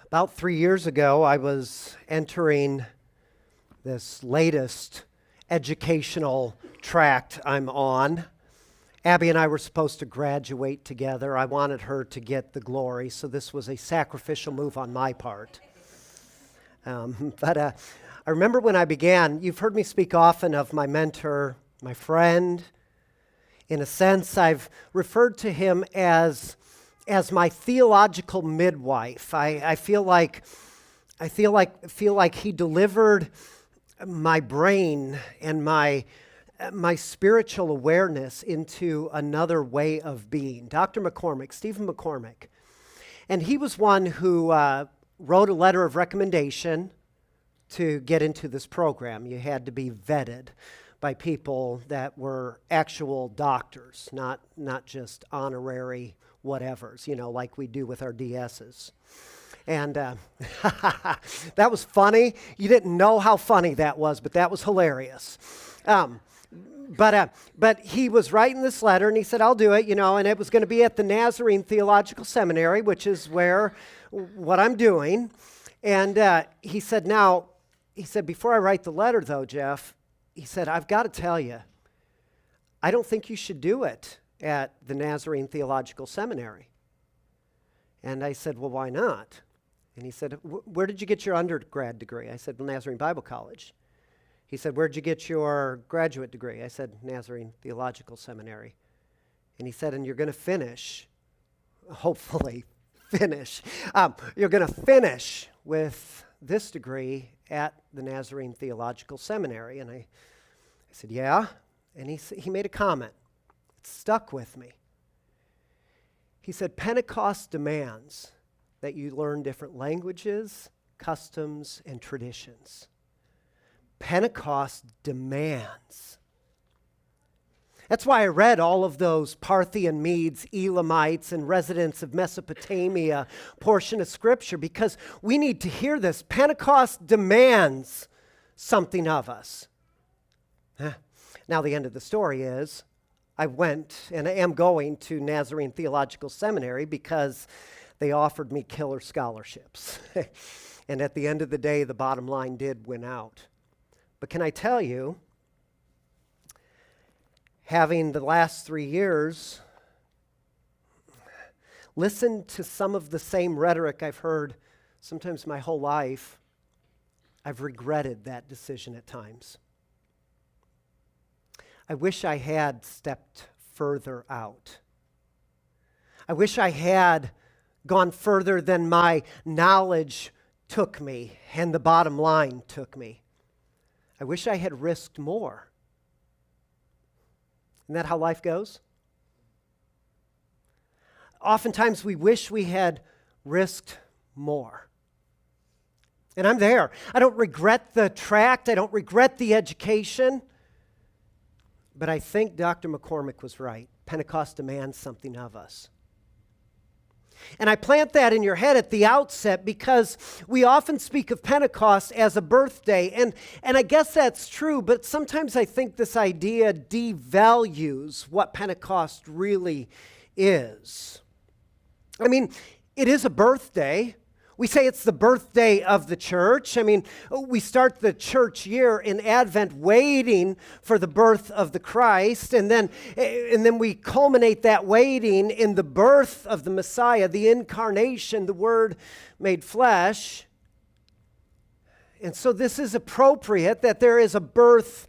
About 3 years ago, I was entering this latest educational tract I'm on. Abby and I were supposed to graduate together. I wanted her to get the glory, so this was a sacrificial move on my part. But I remember when I began, you've heard me speak often of my mentor, my friend. In a sense, I've referred to him as my theological midwife. I feel like he delivered my brain and my spiritual awareness into another way of being. Dr. McCormick, Stephen McCormick, and he was one who wrote a letter of recommendation to get into this program. You had to be vetted by people that were actual doctors, not just honorary whatevers, like we do with our DSs. And that was funny. You didn't know how funny that was, but that was hilarious. But he was writing this letter, and he said, I'll do it, and it was going to be at the Nazarene Theological Seminary, which is what I'm doing. And he said, before I write the letter, though, Jeff, he said, I've got to tell you, I don't think you should do it at the Nazarene Theological Seminary. And I said, well, why not? And he said, where did you get your undergrad degree? I said, well, Nazarene Bible College. He said, where did you get your graduate degree? I said, Nazarene Theological Seminary. And he said, and you're going to finish, hopefully finish, you're going to finish with this degree at the Nazarene Theological Seminary. And I said, yeah. And he made a comment. It stuck with me. He said, Pentecost demands that you learn different languages, customs, and traditions. Pentecost demands. That's why I read all of those Parthian Medes, Elamites, and residents of Mesopotamia portion of Scripture, because we need to hear this. Pentecost demands something of us. Now the end of the story is, I went, and I am going to Nazarene Theological Seminary because they offered me killer scholarships. And at the end of the day, the bottom line did win out. But can I tell you, having the last 3 years listened to some of the same rhetoric I've heard sometimes my whole life, I've regretted that decision at times. I wish I had stepped further out. I wish I had gone further than my knowledge took me and the bottom line took me. I wish I had risked more. Isn't that how life goes? Oftentimes we wish we had risked more. And I'm there. I don't regret the tract. I don't regret the education. But I think Dr. McCormick was right. Pentecost demands something of us. And I plant that in your head at the outset because we often speak of Pentecost as a birthday. And I guess that's true, but sometimes I think this idea devalues what Pentecost really is. I mean, it is a birthday. We say it's the birthday of the church. I mean, we start the church year in Advent waiting for the birth of the Christ, and then we culminate that waiting in the birth of the Messiah, the incarnation, the Word made flesh. And so this is appropriate that there is a birth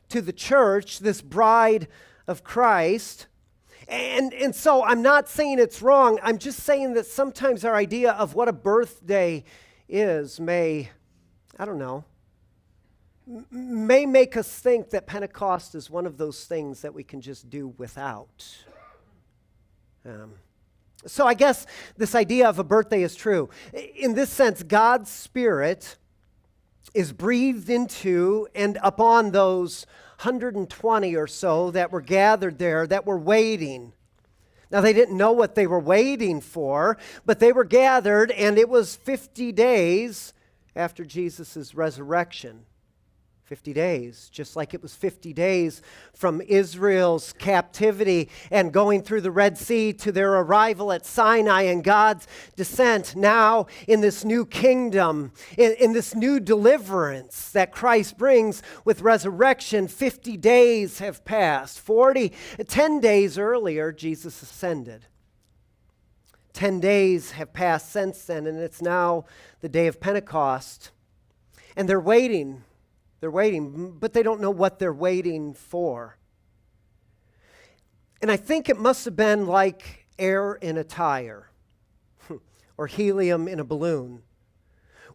to the church, this bride of Christ. And so I'm not saying it's wrong. I'm just saying that sometimes our idea of what a birthday is may make us think that Pentecost is one of those things that we can just do without. So I guess this idea of a birthday is true. In this sense, God's Spirit is breathed into and upon those 120 or so that were gathered there, that were waiting. Now, they didn't know what they were waiting for, but they were gathered, and it was 50 days after Jesus' resurrection. 50 days, just like it was 50 days from Israel's captivity and going through the Red Sea to their arrival at Sinai and God's descent. Now in this new kingdom, in this new deliverance that Christ brings with resurrection, 50 days have passed. 10 days earlier, Jesus ascended. 10 days have passed since then, and it's now the day of Pentecost. And they're waiting. They're waiting, but they don't know what they're waiting for. And I think it must have been like air in a tire or helium in a balloon,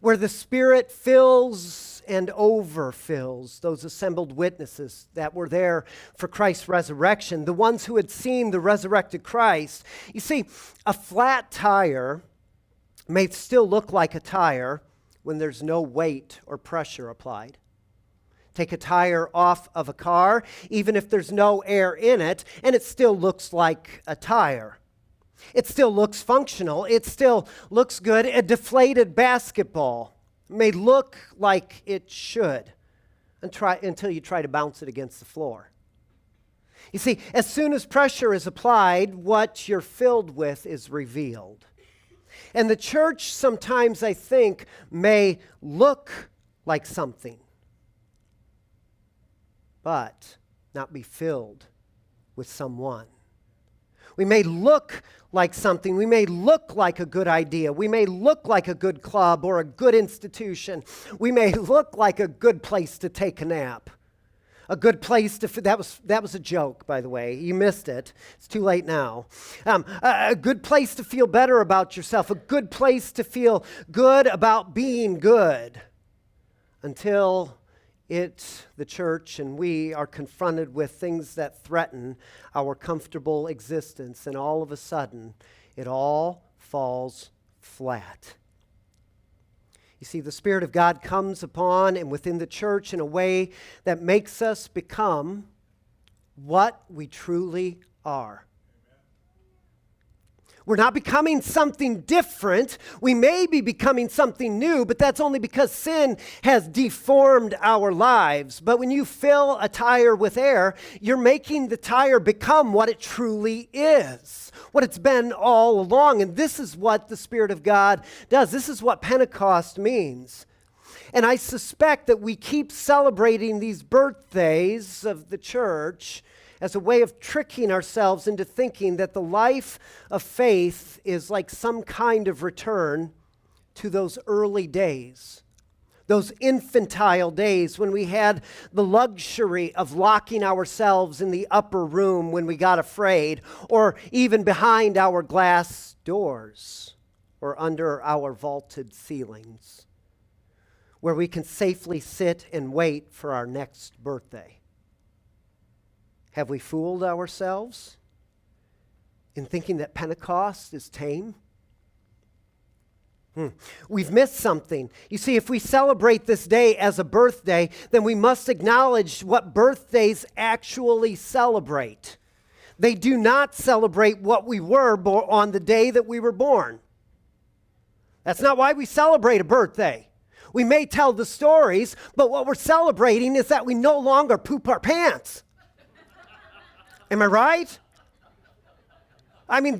where the Spirit fills and overfills those assembled witnesses that were there for Christ's resurrection, the ones who had seen the resurrected Christ. You see, a flat tire may still look like a tire when there's no weight or pressure applied. Take a tire off of a car, even if there's no air in it, and it still looks like a tire. It still looks functional. It still looks good. A deflated basketball may look like it should until you try to bounce it against the floor. You see, as soon as pressure is applied, what you're filled with is revealed. And the church sometimes, I think, may look like something, but not be filled with someone. We may look like something. We may look like a good idea. We may look like a good club or a good institution. We may look like a good place to take a nap. A good place to, that was a joke, by the way. You missed it. It's too late now. A good place to feel better about yourself. A good place to feel good about being good. Until the church, and we are confronted with things that threaten our comfortable existence, and all of a sudden, it all falls flat. You see, the Spirit of God comes upon and within the church in a way that makes us become what we truly are. We're not becoming something different. We may be becoming something new, but that's only because sin has deformed our lives. But when you fill a tire with air, you're making the tire become what it truly is, what it's been all along. And this is what the Spirit of God does. This is what Pentecost means. And I suspect that we keep celebrating these birthdays of the church as a way of tricking ourselves into thinking that the life of faith is like some kind of return to those early days, those infantile days when we had the luxury of locking ourselves in the upper room when we got afraid, or even behind our glass doors or under our vaulted ceilings, where we can safely sit and wait for our next birthday. Have we fooled ourselves in thinking that Pentecost is tame? We've missed something. You see, if we celebrate this day as a birthday, then we must acknowledge what birthdays actually celebrate. They do not celebrate what we were on the day that we were born. That's not why we celebrate a birthday. We may tell the stories, but what we're celebrating is that we no longer poop our pants. Am I right? I mean,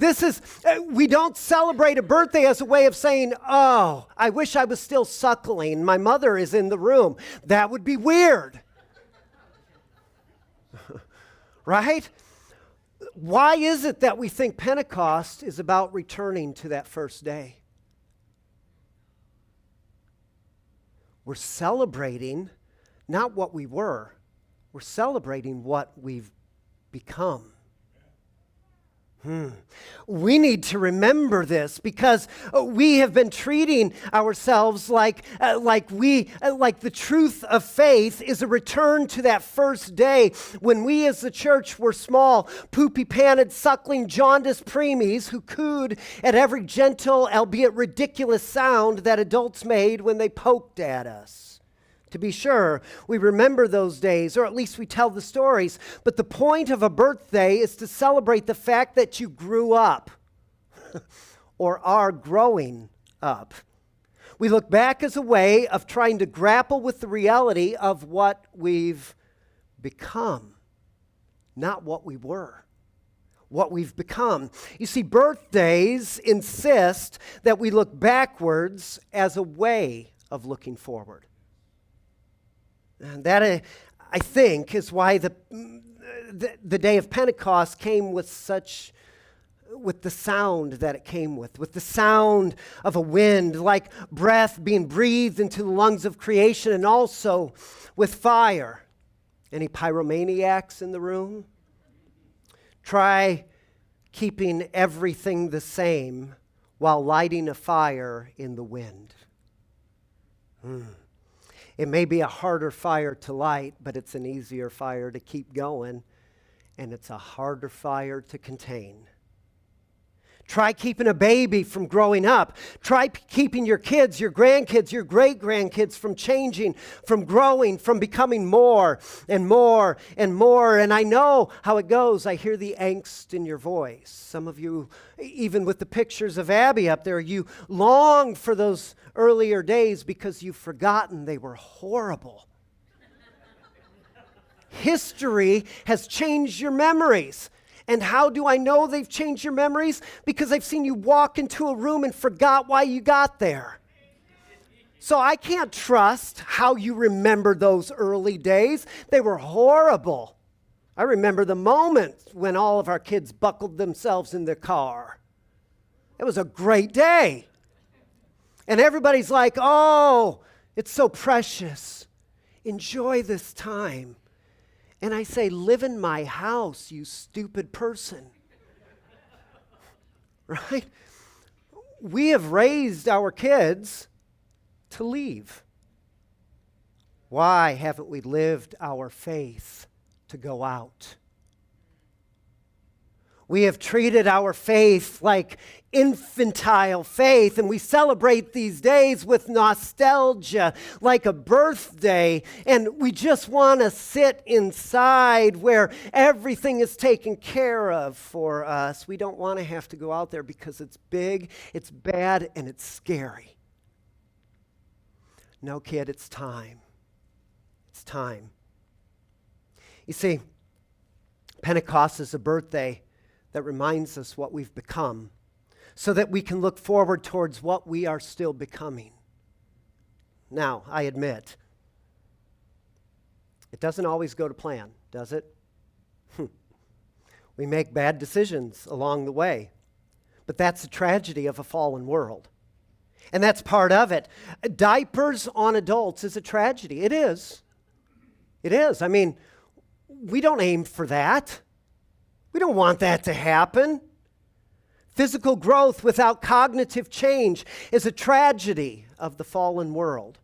we don't celebrate a birthday as a way of saying, oh, I wish I was still suckling. My mother is in the room. That would be weird. Right? Why is it that we think Pentecost is about returning to that first day? We're celebrating not what we were. We're celebrating what we've become. We need to remember this because we have been treating ourselves like the truth of faith is a return to that first day when we as the church were small, poopy-panted, suckling, jaundiced preemies who cooed at every gentle, albeit ridiculous sound that adults made when they poked at us. To be sure, we remember those days, or at least we tell the stories. But the point of a birthday is to celebrate the fact that you grew up or are growing up. We look back as a way of trying to grapple with the reality of what we've become, not what we were, what we've become. You see, birthdays insist that we look backwards as a way of looking forward. And that, I think, is why the day of Pentecost came with the sound that it came with the sound of a wind, like breath being breathed into the lungs of creation, and also with fire. Any pyromaniacs in the room? Try keeping everything the same while lighting a fire in the wind. It may be a harder fire to light, but it's an easier fire to keep going, and it's a harder fire to contain. Try keeping a baby from growing up. Try keeping your kids, your grandkids, your great-grandkids from changing, from growing, from becoming more and more and more. And I know how it goes. I hear the angst in your voice. Some of you, even with the pictures of Abby up there, you long for those earlier days because you've forgotten they were horrible. History has changed your memories. And how do I know they've changed your memories? Because I've seen you walk into a room and forgot why you got there. So I can't trust how you remember those early days. They were horrible. I remember the moment when all of our kids buckled themselves in their car. It was a great day. And everybody's like, oh, it's so precious. Enjoy this time. And I say, live in my house, you stupid person. Right? We have raised our kids to leave. Why haven't we lived our faith to go out? We have treated our faith like infantile faith, and we celebrate these days with nostalgia, like a birthday, and we just want to sit inside where everything is taken care of for us. We don't want to have to go out there because it's big, it's bad, and it's scary. No, kid, it's time. It's time. You see, Pentecost is a birthday that reminds us what we've become so that we can look forward towards what we are still becoming. Now, I admit, it doesn't always go to plan, does it? We make bad decisions along the way, but that's the tragedy of a fallen world. And that's part of it. Diapers on adults is a tragedy. It is. It is. I mean, we don't aim for that. We don't want that to happen. Physical growth without cognitive change is a tragedy of the fallen world.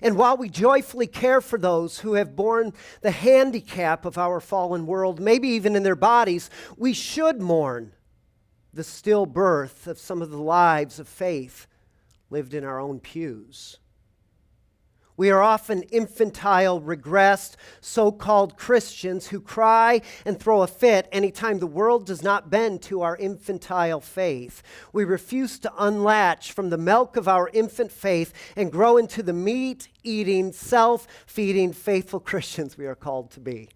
And while we joyfully care for those who have borne the handicap of our fallen world, maybe even in their bodies, we should mourn the stillbirth of some of the lives of faith lived in our own pews. We are often infantile, regressed, so-called Christians who cry and throw a fit anytime the world does not bend to our infantile faith. We refuse to unlatch from the milk of our infant faith and grow into the meat-eating, self-feeding, faithful Christians we are called to be.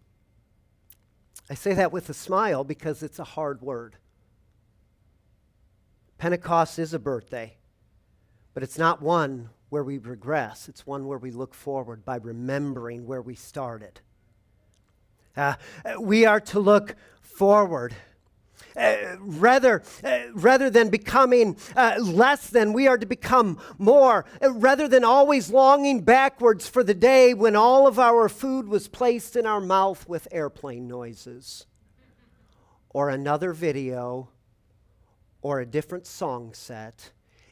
I say that with a smile because it's a hard word. Pentecost is a birthday, but it's not one where we regress. It's one where we look forward by remembering where we started. We are to look forward. Rather than becoming less than, we are to become more. Rather than always longing backwards for the day when all of our food was placed in our mouth with airplane noises, or another video, or a different song set.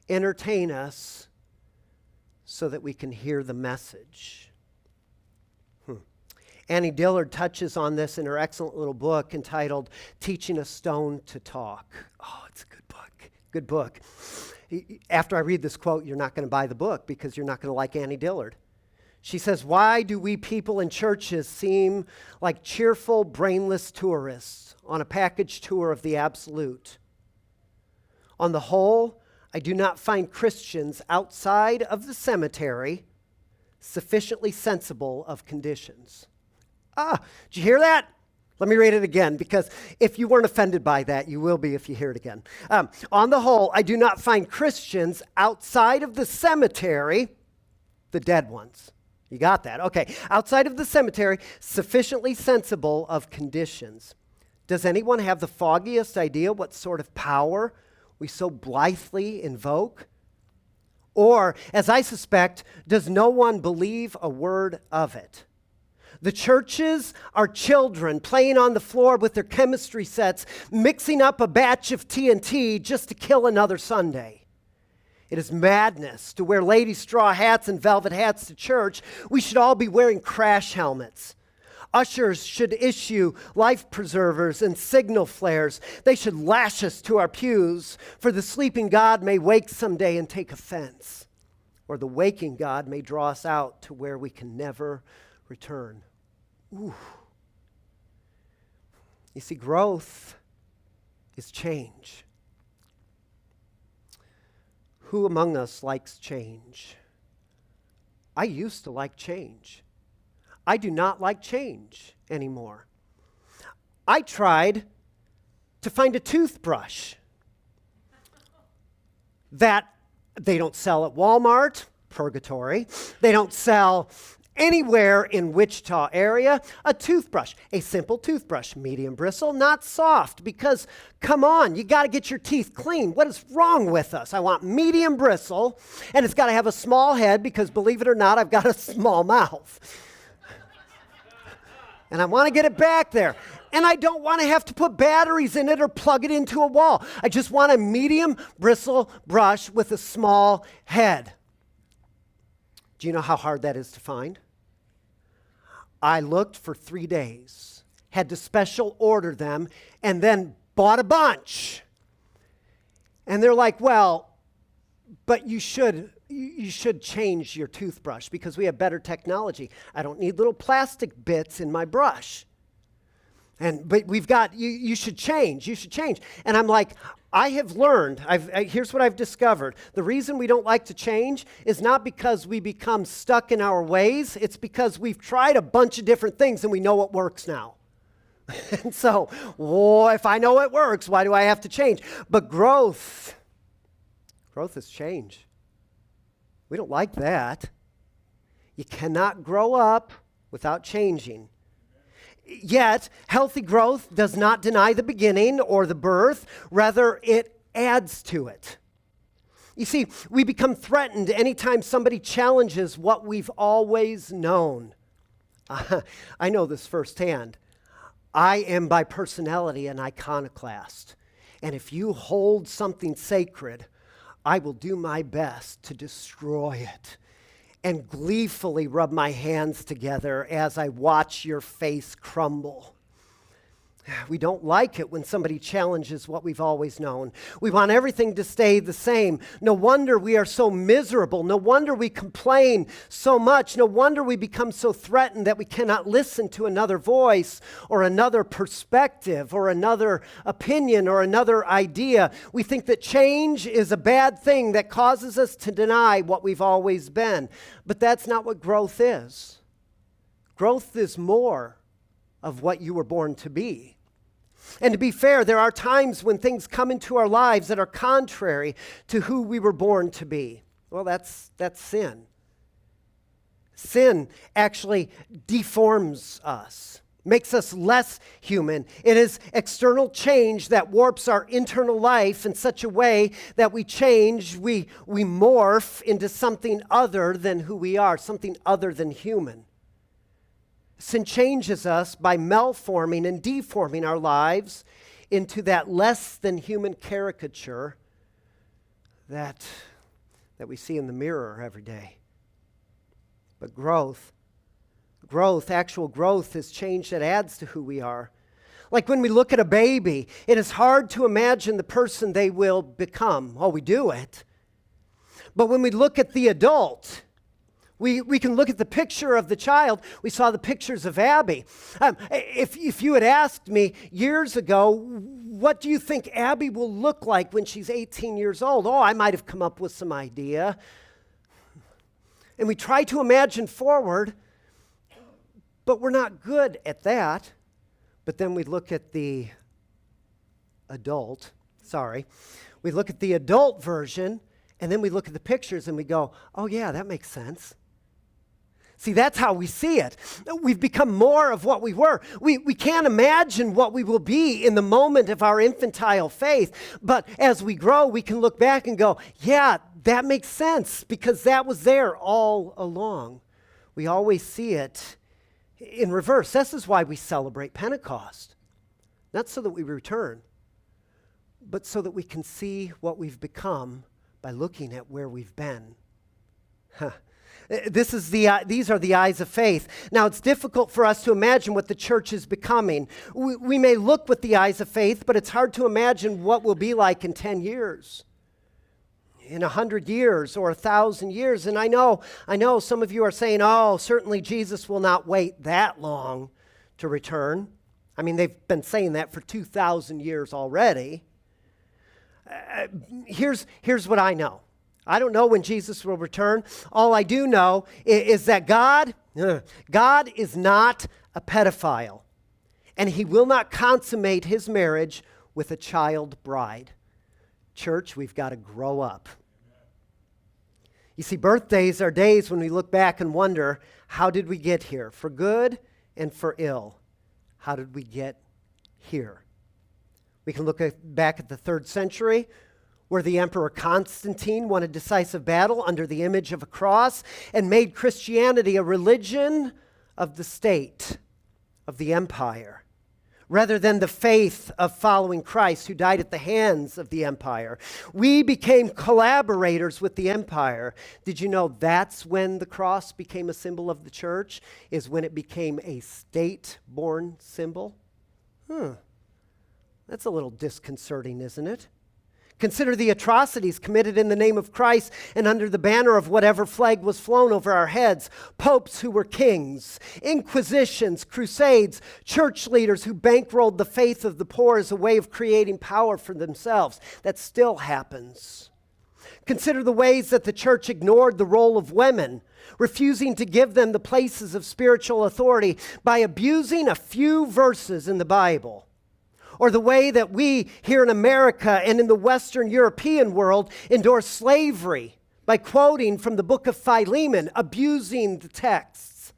Entertain us so that we can hear the message. Annie Dillard touches on this in her excellent little book entitled Teaching a Stone to Talk. Oh, it's a good book. Good book. After I read this quote, you're not going to buy the book because you're not going to like Annie Dillard. She says, why do we people in churches seem like cheerful, brainless tourists on a package tour of the absolute? On the whole, I do not find Christians outside of the cemetery sufficiently sensible of conditions. Did you hear that? Let me read it again, because if you weren't offended by that, you will be if you hear it again. On the whole, I do not find Christians outside of the cemetery, the dead ones. You got that? Okay. Outside of the cemetery, sufficiently sensible of conditions. Does anyone have the foggiest idea what sort of power we so blithely invoke? Or, as I suspect, does no one believe a word of it? The churches are children playing on the floor with their chemistry sets, mixing up a batch of TNT just to kill another Sunday. It is madness to wear ladies' straw hats and velvet hats to church. We should all be wearing crash helmets. Ushers should issue life preservers and signal flares. They should lash us to our pews, for the sleeping God may wake someday and take offense, or the waking God may draw us out to where we can never return. Ooh. You see, growth is change. Who among us likes change? I used to like change. I do not like change anymore. I tried to find a toothbrush that they don't sell at Walmart, purgatory. They don't sell anywhere in Wichita area. A toothbrush, a simple toothbrush, medium bristle, not soft, because come on, you got to get your teeth clean. What is wrong with us? I want medium bristle, and it's got to have a small head, because believe it or not, I've got a small mouth. And I want to get it back there. And I don't want to have to put batteries in it or plug it into a wall. I just want a medium bristle brush with a small head. Do you know how hard that is to find? I looked for 3 days, had to special order them, and then bought a bunch. And they're like, well, but you should change your toothbrush because we have better technology. I don't need little plastic bits in my brush. But we've got, you should change. And I'm like, I have learned, here's what I've discovered. The reason we don't like to change is not because we become stuck in our ways. It's because we've tried a bunch of different things and we know what works now. And so, if I know it works, why do I have to change? But growth is change. We don't like that. You cannot grow up without changing. Yet, healthy growth does not deny the beginning or the birth. Rather, it adds to it. You see, we become threatened anytime somebody challenges what we've always known. I know this firsthand. I am by personality an iconoclast. And if you hold something sacred, I will do my best to destroy it and gleefully rub my hands together as I watch your face crumble. We don't like it when somebody challenges what we've always known. We want everything to stay the same. No wonder we are so miserable. No wonder we complain so much. No wonder we become so threatened that we cannot listen to another voice or another perspective or another opinion or another idea. We think that change is a bad thing that causes us to deny what we've always been. But that's not what growth is. Growth is more of what you were born to be. And to be fair, there are times when things come into our lives that are contrary to who we were born to be. Well, that's sin. Sin actually deforms us, makes us less human. It is external change that warps our internal life in such a way that we change, we morph into something other than who we are, something other than human. Sin changes us by malforming and deforming our lives into that less than human caricature that we see in the mirror every day. But actual growth is change that adds to who we are. Like when we look at a baby, it is hard to imagine the person they will become. Well, we do it. But when we look at the adult, We can look at the picture of the child. We saw the pictures of Abby. If you had asked me years ago, what do you think Abby will look like when she's 18 years old? Oh, I might have come up with some idea. And we try to imagine forward, but we're not good at that. But then we look at the we look at the adult version, and then we look at the pictures and we go, oh yeah, that makes sense. See, that's how we see it. We've become more of what we were. We can't imagine what we will be in the moment of our infantile faith. But as we grow, we can look back and go, yeah, that makes sense because that was there all along. We always see it in reverse. This is why we celebrate Pentecost. Not so that we return, but so that we can see what we've become by looking at where we've been. These are the eyes of faith. Now, it's difficult for us to imagine what the church is becoming. We may look with the eyes of faith, but it's hard to imagine what we'll be like in 10 years, in 100 years, or 1,000 years. And I know some of you are saying, oh, certainly Jesus will not wait that long to return. I mean, they've been saying that for 2,000 years already. Here's what I know. I don't know when Jesus will return. All I do know is that God is not a pedophile, and he will not consummate his marriage with a child bride. Church, we've got to grow up. You see, birthdays are days when we look back and wonder, how did we get here? For good and for ill. How did we get here? We can look back at the 3rd century, where the Emperor Constantine won a decisive battle under the image of a cross and made Christianity a religion of the state, of the empire, rather than the faith of following Christ, who died at the hands of the empire. We became collaborators with the empire. Did you know that's when the cross became a symbol of the church, is when it became a state-born symbol? That's a little disconcerting, isn't it? Consider the atrocities committed in the name of Christ and under the banner of whatever flag was flown over our heads. Popes who were kings, inquisitions, crusades, church leaders who bankrolled the faith of the poor as a way of creating power for themselves. That still happens. Consider the ways that the church ignored the role of women, refusing to give them the places of spiritual authority by abusing a few verses in the Bible. Or the way that we here in America and in the Western European world endorse slavery by quoting from the book of Philemon, abusing the texts.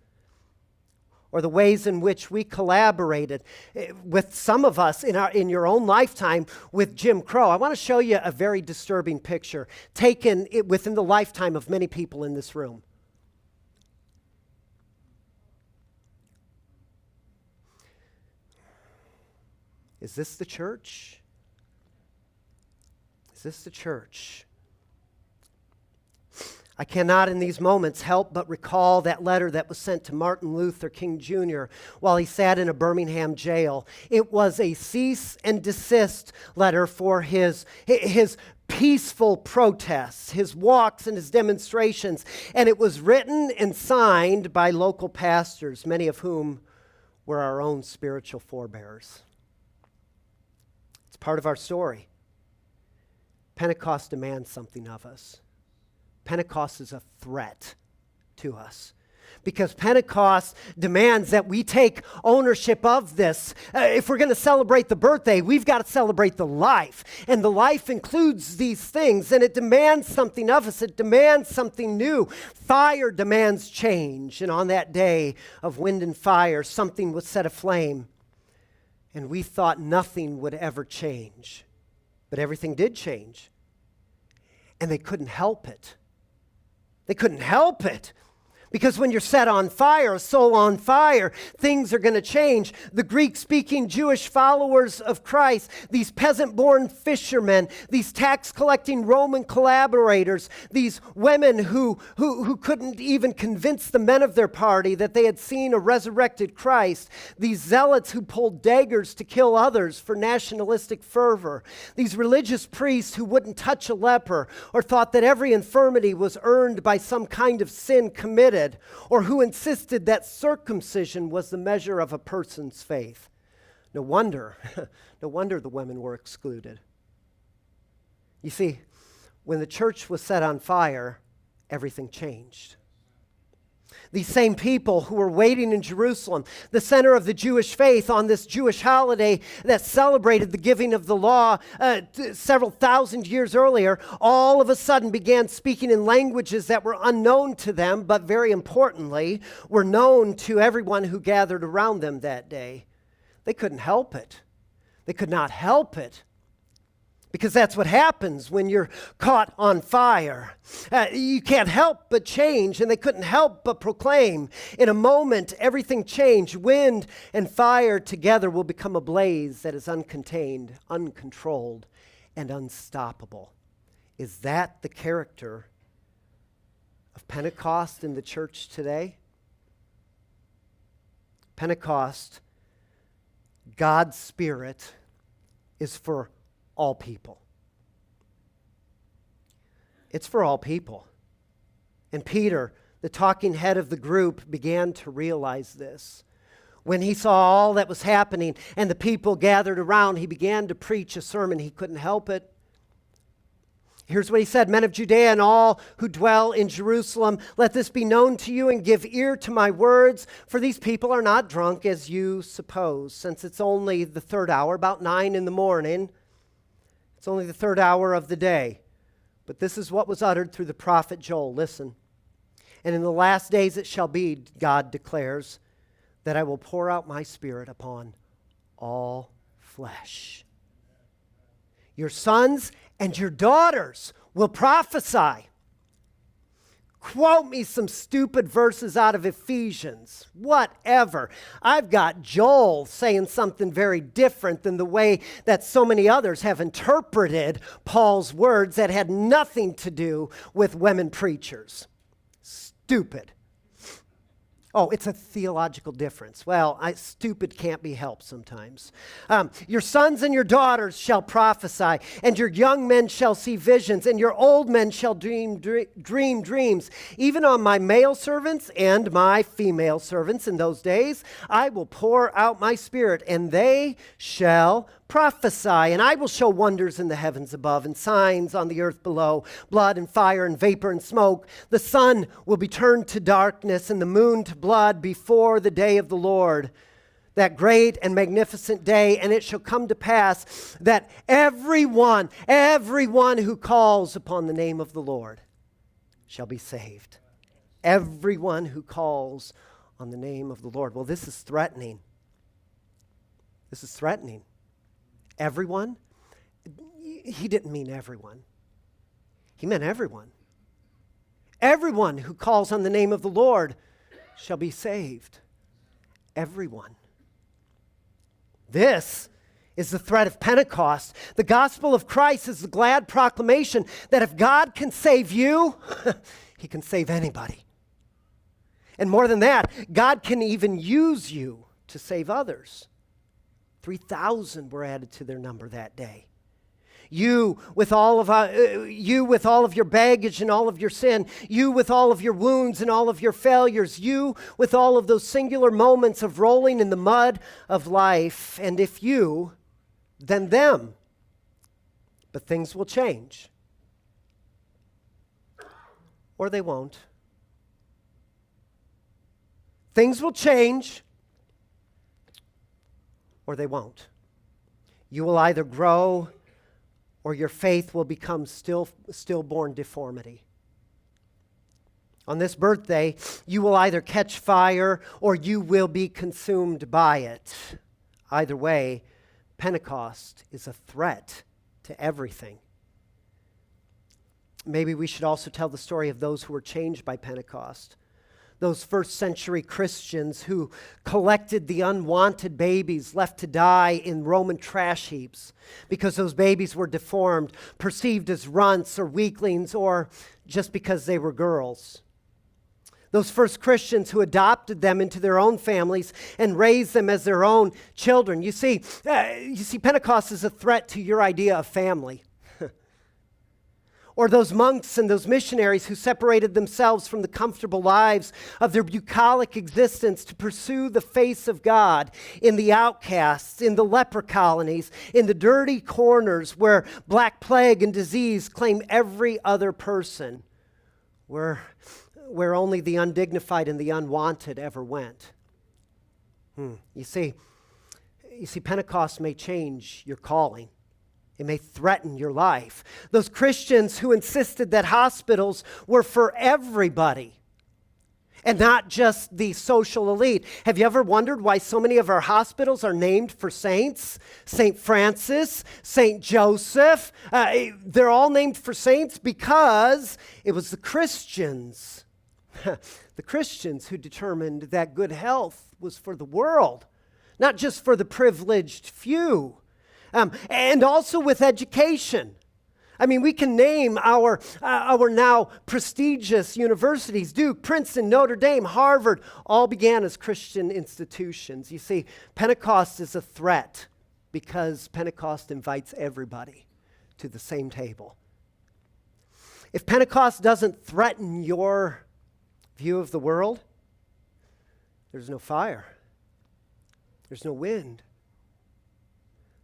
Or the ways in which we collaborated with some of us in your own lifetime with Jim Crow. I want to show you a very disturbing picture taken within the lifetime of many people in this room. Is this the church? Is this the church? I cannot in these moments help but recall that letter that was sent to Martin Luther King Jr. while he sat in a Birmingham jail. It was a cease and desist letter for his peaceful protests, his walks and his demonstrations. And it was written and signed by local pastors, many of whom were our own spiritual forebears. It's part of our story. Pentecost demands something of us. Pentecost is a threat to us because Pentecost demands that we take ownership of this. If we're going to celebrate the birthday, we've got to celebrate the life. And the life includes these things, and it demands something of us. It demands something new. Fire demands change. And on that day of wind and fire, something was set aflame. And we thought nothing would ever change. But everything did change. And they couldn't help it. They couldn't help it Because when you're set on fire, a soul on fire, things are going to change. The Greek-speaking Jewish followers of Christ, these peasant-born fishermen, these tax-collecting Roman collaborators, these women who couldn't even convince the men of their party that they had seen a resurrected Christ, these zealots who pulled daggers to kill others for nationalistic fervor, these religious priests who wouldn't touch a leper or thought that every infirmity was earned by some kind of sin committed, or who insisted that circumcision was the measure of a person's faith. No wonder the women were excluded. You see, when the church was set on fire, everything changed. These same people who were waiting in Jerusalem, the center of the Jewish faith, on this Jewish holiday that celebrated the giving of the law several thousand years earlier, all of a sudden began speaking in languages that were unknown to them, but very importantly, were known to everyone who gathered around them that day. They couldn't help it. They could not help it. Because that's what happens when you're caught on fire. You can't help but change, and they couldn't help but proclaim. In a moment, everything changed. Wind and fire together will become a blaze that is uncontained, uncontrolled, and unstoppable. Is that the character of Pentecost in the church today? Pentecost, God's Spirit, is for all people. It's for all people. And Peter, the talking head of the group, began to realize this. When he saw all that was happening and the people gathered around, he began to preach a sermon. He couldn't help it. Here's what he said: "Men of Judea and all who dwell in Jerusalem, let this be known to you and give ear to my words, for these people are not drunk as you suppose." Since it's only the third hour, about 9 a.m, it's only the third hour of the day. But this is what was uttered through the prophet Joel. Listen. "And in the last days it shall be, God declares, that I will pour out my Spirit upon all flesh. Your sons and your daughters will prophesy." Quote me some stupid verses out of Ephesians. Whatever. I've got Joel saying something very different than the way that so many others have interpreted Paul's words that had nothing to do with women preachers. Stupid. Oh, it's a theological difference. Well, stupid can't be helped sometimes. "Your sons and your daughters shall prophesy, and your young men shall see visions, and your old men shall dream dreams. Even on my male servants and my female servants in those days, I will pour out my Spirit, and they shall prophesy. And I will show wonders in the heavens above and signs on the earth below, blood and fire and vapor and smoke. The sun will be turned to darkness and the moon to blood before the day of the Lord, that great and magnificent day. And it shall come to pass that everyone who calls upon the name of the Lord shall be saved." Everyone who calls on the name of the Lord. Well, this is threatening. This is threatening. Everyone? He didn't mean everyone. He meant everyone. Everyone who calls on the name of the Lord shall be saved. Everyone. This is the threat of Pentecost. The gospel of Christ is the glad proclamation that if God can save you, he can save anybody. And more than that, God can even use you to save others. 3,000 were added to their number that day. You with all of your baggage and all of your sin, you with all of your wounds and all of your failures, you with all of those singular moments of rolling in the mud of life, and if you, then them. But things will change. Or they won't. Things will change, or they won't. You will either grow, or your faith will become stillborn deformity. On this birthday, you will either catch fire, or you will be consumed by it. Either way, Pentecost is a threat to everything. Maybe we should also tell the story of those who were changed by Pentecost. those first century Christians who collected the unwanted babies left to die in Roman trash heaps because those babies were deformed, perceived as runts or weaklings, or just because they were girls. Those first Christians who adopted them into their own families and raised them as their own children. You see, Pentecost is a threat to your idea of family. Or those monks and those missionaries who separated themselves from the comfortable lives of their bucolic existence to pursue the face of God in the outcasts, in the leper colonies, in the dirty corners where black plague and disease claim every other person, where only the undignified and the unwanted ever went. You see, Pentecost may change your calling. It may threaten your life. Those Christians who insisted that hospitals were for everybody and not just the social elite. Have you ever wondered why so many of our hospitals are named for saints? St. Francis, St. Joseph. They're all named for saints because it was the Christians who determined that good health was for the world, not just for the privileged few. And also with education. I mean, we can name our now prestigious universities. Duke, Princeton, Notre Dame, Harvard, all began as Christian institutions. You see, Pentecost is a threat because Pentecost invites everybody to the same table. If Pentecost doesn't threaten your view of the world, there's no fire. There's no wind.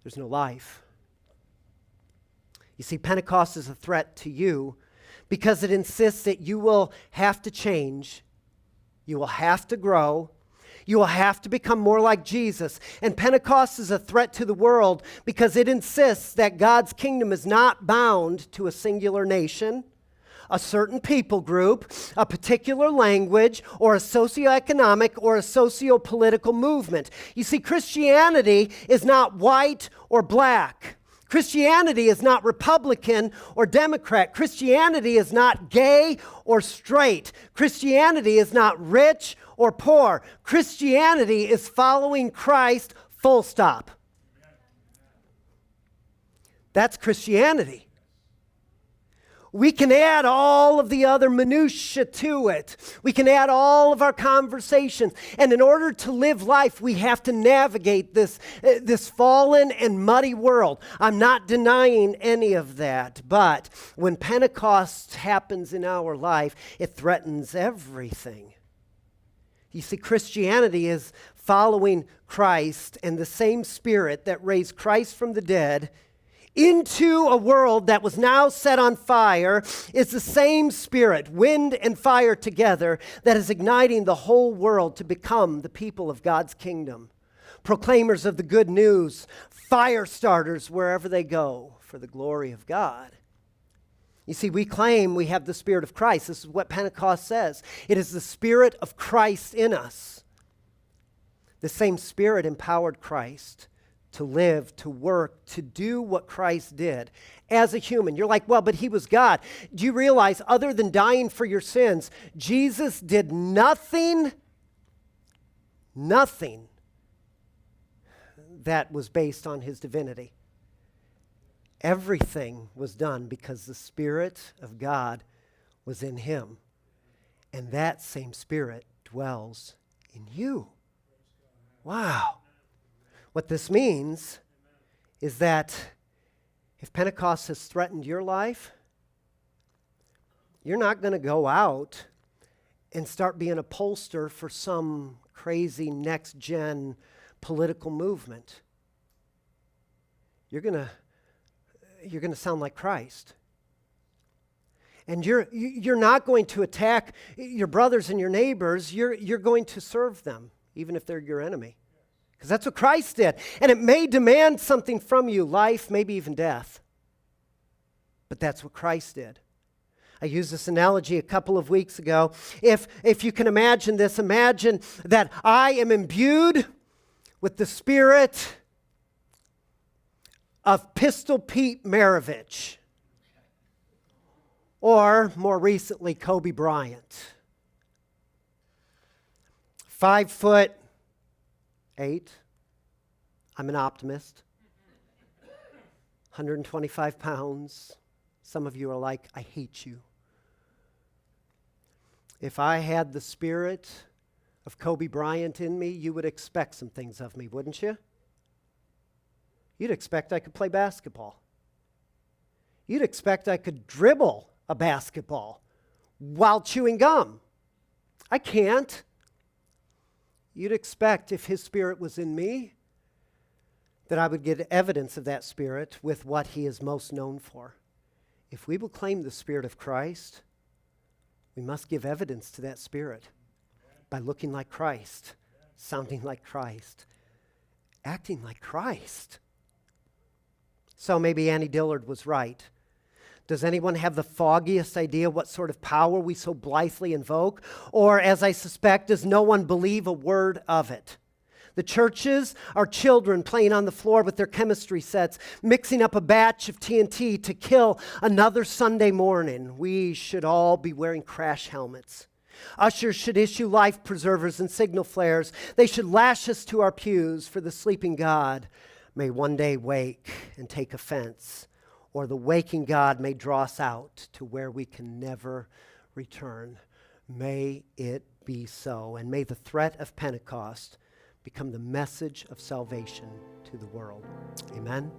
There's no life. You see, Pentecost is a threat to you because it insists that you will have to change, you will have to grow, you will have to become more like Jesus. And Pentecost is a threat to the world because it insists that God's kingdom is not bound to a singular nation, a certain people group, a particular language, or a socioeconomic or a socio-political movement. You see, Christianity is not white or black. Christianity is not Republican or Democrat. Christianity is not gay or straight. Christianity is not rich or poor. Christianity is following Christ, full stop. That's Christianity. We can add all of the other minutiae to it. We can add all of our conversations. And in order to live life, we have to navigate this fallen and muddy world. I'm not denying any of that. But when Pentecost happens in our life, it threatens everything. You see, Christianity is following Christ, and the same Spirit that raised Christ from the dead into a world that was now set on fire is the same Spirit, wind and fire together, that is igniting the whole world to become the people of God's kingdom. Proclaimers of the good news, fire starters wherever they go for the glory of God. You see, we claim we have the Spirit of Christ. This is what Pentecost says. It is the Spirit of Christ in us. The same Spirit empowered Christ to live, to work, to do what Christ did as a human. You're like, well, but he was God. Do you realize, other than dying for your sins, Jesus did nothing that was based on his divinity? Everything was done because the Spirit of God was in him. And that same Spirit dwells in you. Wow. What this means is that if Pentecost has threatened your life, you're not going to go out and start being a pollster for some crazy next-gen political movement. You're going to sound like Christ. And you're not going to attack your brothers and your neighbors. You're going to serve them, even if they're your enemy. Because that's what Christ did. And it may demand something from you, life, maybe even death. But that's what Christ did. I used this analogy a couple of weeks ago. If you can imagine this, imagine that I am imbued with the spirit of Pistol Pete Maravich, or more recently, Kobe Bryant. 5'8". I'm an optimist. 125 pounds. Some of you are like, I hate you. If I had the spirit of Kobe Bryant in me, you would expect some things of me, wouldn't you? You'd expect I could play basketball. You'd expect I could dribble a basketball while chewing gum. I can't. You'd expect if his spirit was in me that I would get evidence of that spirit with what he is most known for. If we will claim the Spirit of Christ, we must give evidence to that Spirit by looking like Christ, sounding like Christ, acting like Christ. So maybe Annie Dillard was right. Does anyone have the foggiest idea what sort of power we so blithely invoke? Or, as I suspect, does no one believe a word of it? The churches are children playing on the floor with their chemistry sets, mixing up a batch of TNT to kill another Sunday morning. We should all be wearing crash helmets. Ushers should issue life preservers and signal flares. They should lash us to our pews, for the sleeping God may one day wake and take offense, or the waking God may draw us out to where we can never return. May it be so, and may the threat of Pentecost become the message of salvation to the world. Amen.